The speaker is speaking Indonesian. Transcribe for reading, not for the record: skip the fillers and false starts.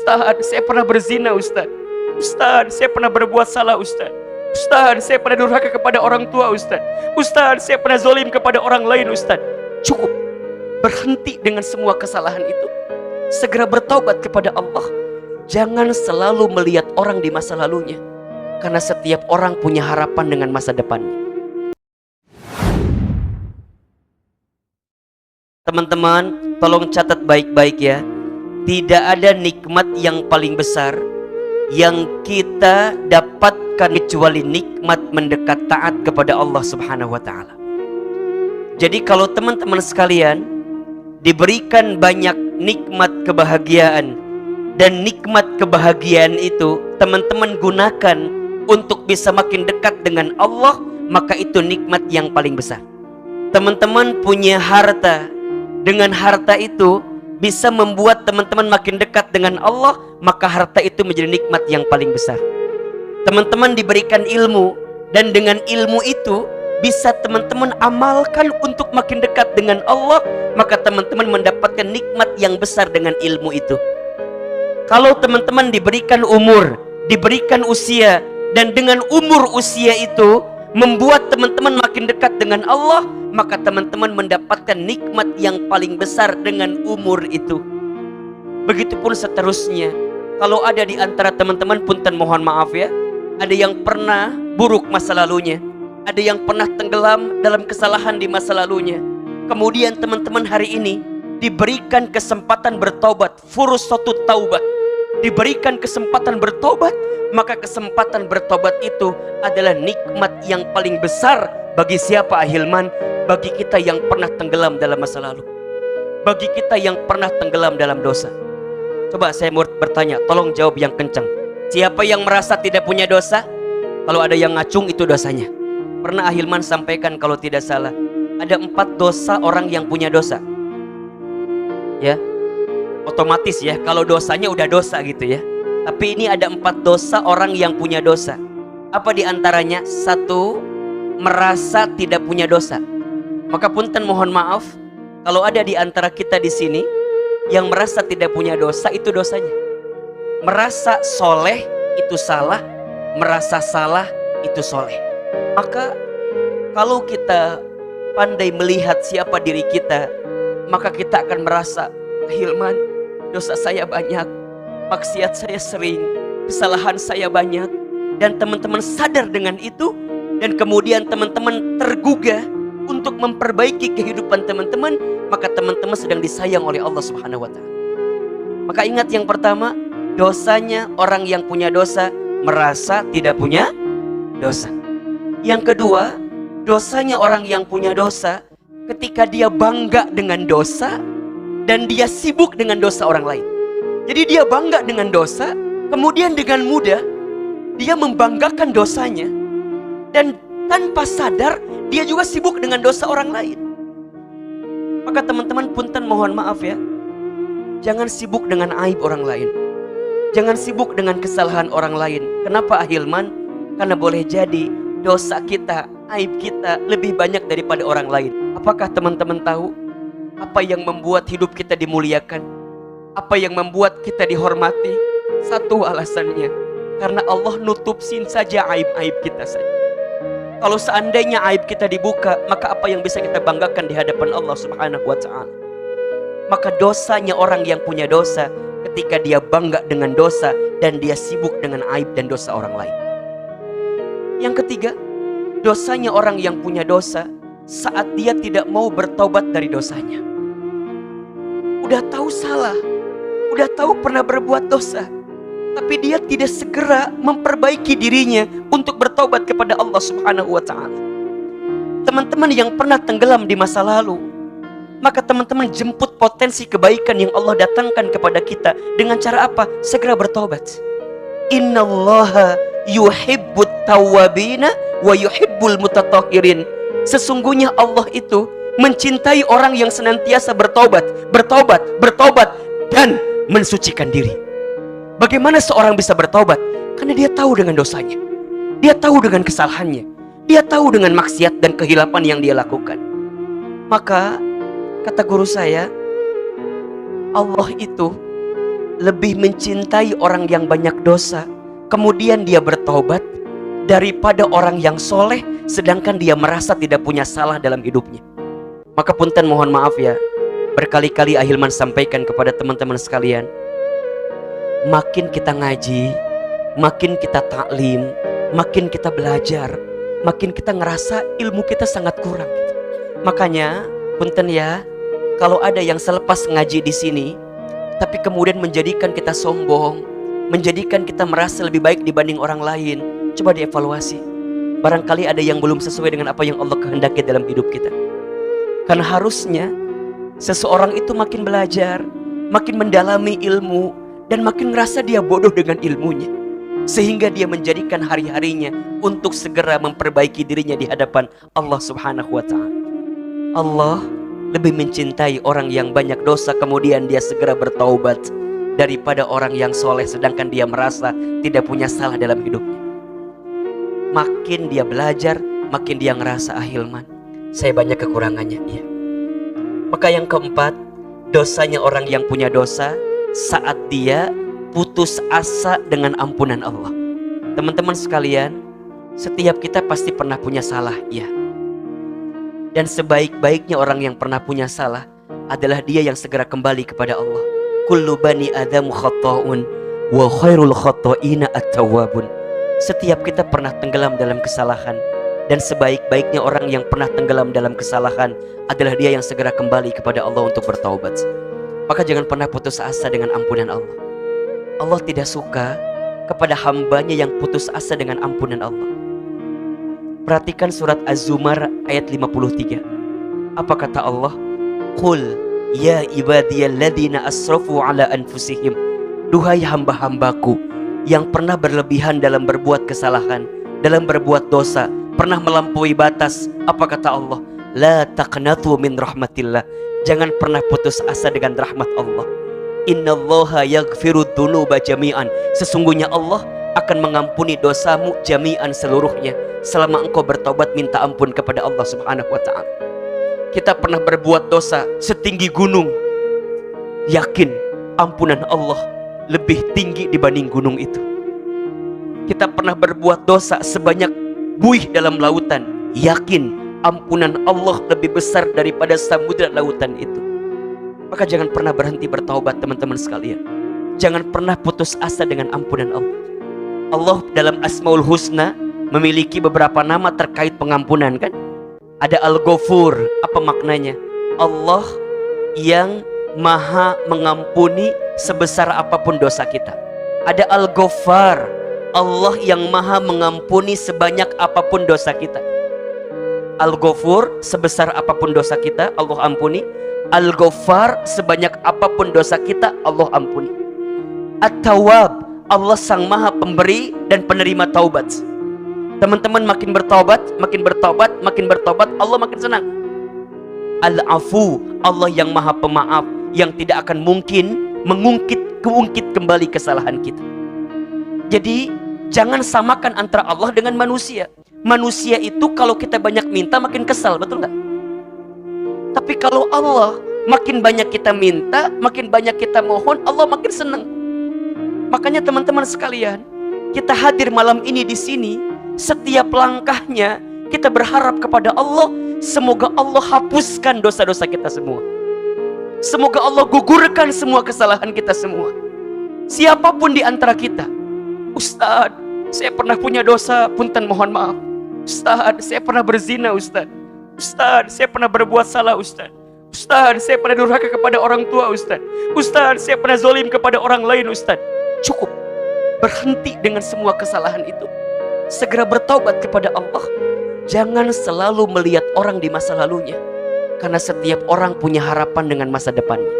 Ustaz, saya pernah berzina Ustaz. Ustaz, saya pernah berbuat salah Ustaz. Ustaz, saya pernah durhaka kepada orang tua Ustaz. Ustaz, saya pernah zolim kepada orang lain Ustaz. Cukup. Berhenti dengan semua kesalahan itu. Segera bertaubat kepada Allah. Jangan selalu melihat orang di masa lalunya. Karena setiap orang punya harapan dengan masa depannya. Teman-teman, tolong catat baik-baik ya. Tidak ada nikmat yang paling besar yang kita dapatkan kecuali nikmat mendekat taat kepada Allah Subhanahu wa Ta'ala. Jadi kalau teman-teman sekalian diberikan banyak nikmat kebahagiaan, dan nikmat kebahagiaan itu teman-teman gunakan untuk bisa makin dekat dengan Allah, maka itu nikmat yang paling besar. Teman-teman punya harta, dengan harta itu bisa membuat teman-teman makin dekat dengan Allah, maka harta itu menjadi nikmat yang paling besar. Teman-teman diberikan ilmu, dan dengan ilmu itu bisa teman-teman amalkan untuk makin dekat dengan Allah, maka teman-teman mendapatkan nikmat yang besar dengan ilmu itu. Kalau teman-teman diberikan umur, diberikan usia, dan dengan umur usia itu membuat teman-teman makin dekat dengan Allah, maka teman-teman mendapatkan nikmat yang paling besar dengan umur itu. Begitupun seterusnya. Kalau ada di antara teman-teman, punten mohon maaf ya, ada yang pernah buruk masa lalunya, ada yang pernah tenggelam dalam kesalahan di masa lalunya. Kemudian teman-teman hari ini diberikan kesempatan bertobat, fursatut taubat, diberikan kesempatan bertobat, maka kesempatan bertobat itu adalah nikmat yang paling besar bagi siapa Ahilman? Bagi kita yang pernah tenggelam dalam masa lalu, bagi kita yang pernah tenggelam dalam dosa. Coba saya mau bertanya, tolong jawab yang kencang. Siapa yang merasa tidak punya dosa? Kalau ada yang ngacung, itu dosanya. Pernah Ahilman sampaikan kalau tidak salah, ada 4 dosa orang yang punya dosa. Ya, otomatis ya, kalau dosanya udah dosa gitu ya. Tapi ini ada 4 dosa orang yang punya dosa. Apa diantaranya? 1, merasa tidak punya dosa. Maka punten mohon maaf, kalau ada di antara kita di sini yang merasa tidak punya dosa, itu dosanya. Merasa soleh itu salah, merasa salah itu soleh. Maka kalau kita pandai melihat siapa diri kita, maka kita akan merasa, Hilman, dosa saya banyak, maksiat saya sering, kesalahan saya banyak. Dan teman-teman sadar dengan itu, dan kemudian teman-teman tergugah untuk memperbaiki kehidupan teman-teman, maka teman-teman sedang disayang oleh Allah Subhanahu wa Ta'ala. Maka ingat, yang pertama, dosanya orang yang punya dosa merasa tidak punya dosa. Yang kedua, dosanya orang yang punya dosa ketika dia bangga dengan dosa dan dia sibuk dengan dosa orang lain. Jadi dia bangga dengan dosa, kemudian dengan mudah dia membanggakan dosanya, dan tanpa sadar dia juga sibuk dengan dosa orang lain. Maka teman-teman punten mohon maaf ya, jangan sibuk dengan aib orang lain, jangan sibuk dengan kesalahan orang lain. Kenapa Ahilman? Karena boleh jadi dosa kita, aib kita lebih banyak daripada orang lain. Apakah teman-teman tahu apa yang membuat hidup kita dimuliakan? Apa yang membuat kita dihormati? Satu alasannya, karena Allah nutupin saja aib-aib kita saja. Kalau seandainya aib kita dibuka, maka apa yang bisa kita banggakan di hadapan Allah Subhanahu wa Ta'ala? Maka dosanya orang yang punya dosa ketika dia bangga dengan dosa dan dia sibuk dengan aib dan dosa orang lain. Yang ketiga, dosanya orang yang punya dosa saat dia tidak mau bertobat dari dosanya. Udah tahu salah, udah tahu pernah berbuat dosa, tapi dia tidak segera memperbaiki dirinya untuk bertobat kepada Allah Subhanahu wa Ta'ala. Teman-teman yang pernah tenggelam di masa lalu, maka teman-teman jemput potensi kebaikan yang Allah datangkan kepada kita. Dengan cara apa? Segera bertobat. Innallaha yuhibbut tawwabina wa yuhibbul mutatahhirin. Sesungguhnya Allah itu mencintai orang yang senantiasa bertobat, dan mensucikan diri. Bagaimana seorang bisa bertobat? Karena dia tahu dengan dosanya, dia tahu dengan kesalahannya, dia tahu dengan maksiat dan kehilapan yang dia lakukan. Maka kata guru saya, Allah itu lebih mencintai orang yang banyak dosa, kemudian dia bertaubat, daripada orang yang soleh, sedangkan dia merasa tidak punya salah dalam hidupnya. Maka punten mohon maaf ya, berkali-kali Ahilman sampaikan kepada teman-teman sekalian, makin kita ngaji, makin kita taklim, makin kita belajar, makin kita ngerasa ilmu kita sangat kurang gitu. Makanya punten ya, kalau ada yang selepas ngaji di sini tapi kemudian menjadikan kita sombong, menjadikan kita merasa lebih baik dibanding orang lain, coba dievaluasi. Barangkali ada yang belum sesuai dengan apa yang Allah kehendaki dalam hidup kita. Karena harusnya seseorang itu makin belajar, makin mendalami ilmu, dan makin ngerasa dia bodoh dengan ilmunya, sehingga dia menjadikan hari-harinya untuk segera memperbaiki dirinya di hadapan Allah Subhanahu wa Ta'ala. Allah lebih mencintai orang yang banyak dosa kemudian dia segera bertaubat, daripada orang yang soleh sedangkan dia merasa tidak punya salah dalam hidupnya. Makin dia belajar, makin dia ngerasa, Ahilman, saya banyak kekurangannya. Ya. Maka yang keempat, dosanya orang yang punya dosa saat dia putus asa dengan ampunan Allah. Teman-teman sekalian, setiap kita pasti pernah punya salah, ya. Dan sebaik-baiknya orang yang pernah punya salah adalah dia yang segera kembali kepada Allah. Kullu bani Adam khata'un wa khairul khata'ina at-tawwabun. Setiap kita pernah tenggelam dalam kesalahan, dan sebaik-baiknya orang yang pernah tenggelam dalam kesalahan adalah dia yang segera kembali kepada Allah untuk bertaubat. Maka jangan pernah putus asa dengan ampunan Allah. Allah tidak suka kepada hambanya yang putus asa dengan ampunan Allah. Perhatikan surat Az-Zumar ayat 53. Apa kata Allah? Qul ya ibadiyalladzina asrafu ala anfusihim. Duhai hamba-hambaku yang pernah berlebihan dalam berbuat kesalahan, dalam berbuat dosa, pernah melampaui batas. Apa kata Allah? La taqnatu min rahmatillah. Jangan pernah putus asa dengan rahmat Allah. Innallaha yaghfiru dzunuba jami'an. Sesungguhnya Allah akan mengampuni dosamu jami'an seluruhnya selama engkau bertobat minta ampun kepada Allah Subhanahu wa Ta'ala. Kita pernah berbuat dosa setinggi gunung, yakin ampunan Allah lebih tinggi dibanding gunung itu. Kita pernah berbuat dosa sebanyak buih dalam lautan, yakin ampunan Allah lebih besar daripada samudra lautan itu. Maka jangan pernah berhenti bertaubat teman-teman sekalian. Jangan pernah putus asa dengan ampunan Allah. Allah dalam Asmaul Husna memiliki beberapa nama terkait pengampunan, kan? Ada Al-Ghafur. Apa maknanya? Allah yang maha mengampuni sebesar apapun dosa kita. Ada Al-Ghaffar. Allah yang maha mengampuni sebanyak apapun dosa kita. Al-Ghafur, sebesar apapun dosa kita Allah ampuni. Al-Ghaffar, sebanyak apapun dosa kita Allah ampuni. At-Tawwab, Allah sang maha pemberi dan penerima taubat. Teman-teman makin bertaubat, makin bertaubat, makin bertaubat, Allah makin senang. Al-Afu, Allah yang maha pemaaf, yang tidak akan mungkin mengungkit kembali kesalahan kita. Jadi jangan samakan antara Allah dengan manusia. Manusia itu kalau kita banyak minta makin kesal, betul nggak? Tapi kalau Allah, makin banyak kita minta, makin banyak kita mohon, Allah makin senang. Makanya teman-teman sekalian, kita hadir malam ini di sini, setiap langkahnya kita berharap kepada Allah, semoga Allah hapuskan dosa-dosa kita semua. Semoga Allah gugurkan semua kesalahan kita semua. Siapapun di antara kita, Ustadz, saya pernah punya dosa, punten mohon maaf. Ustadz, saya pernah berzina, Ustadz. Ustadz, saya pernah berbuat salah, Ustadz. Ustadz, saya pernah durhaka kepada orang tua, Ustadz. Ustadz, saya pernah zolim kepada orang lain, Ustadz. Cukup, berhenti dengan semua kesalahan itu. Segera bertaubat kepada Allah. Jangan selalu melihat orang di masa lalunya, karena setiap orang punya harapan dengan masa depannya.